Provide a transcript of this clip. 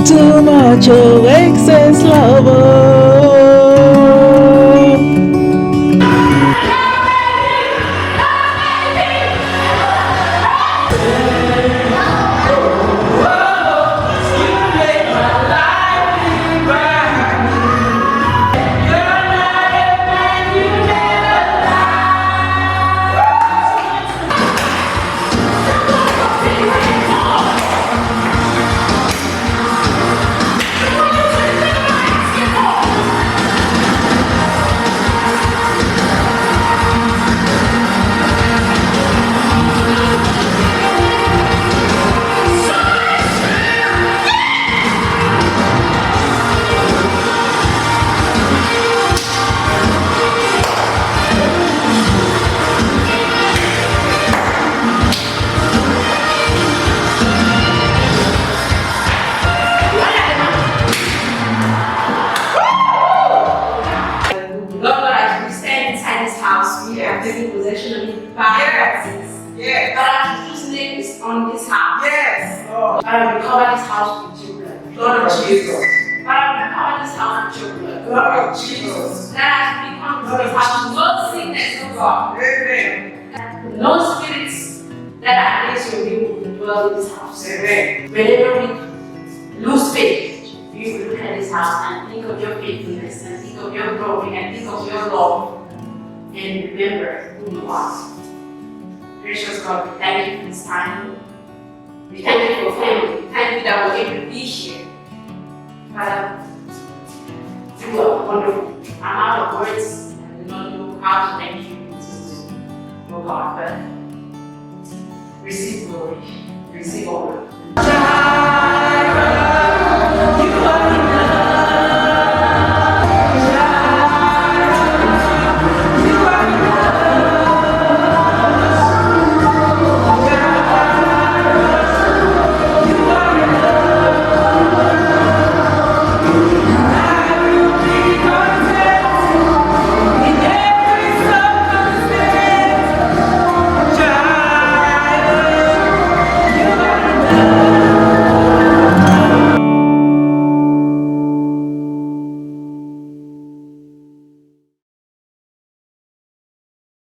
too much, oh, excess love, oh. Taking possession of his finances. Yes. But his name is on this house. Yes. Lord. But I will cover this house with your blood. Lord of Jesus. But I will cover this house with your blood. Lord of Jesus. That as we come to this house, no sickness, oh God. Amen. No spirits that are against your will will dwell in this house. Amen. Whenever we lose faith, we will look at this house and think of your faithfulness and think of your glory and think of your love. And remember who you are. Gracious God, we thank you for this time. We thank you for family. We thank you that we're able to be here. Father, you are wonderful. I'm out of words. I do not know how to thank you. Oh God, but receive glory, receive honor.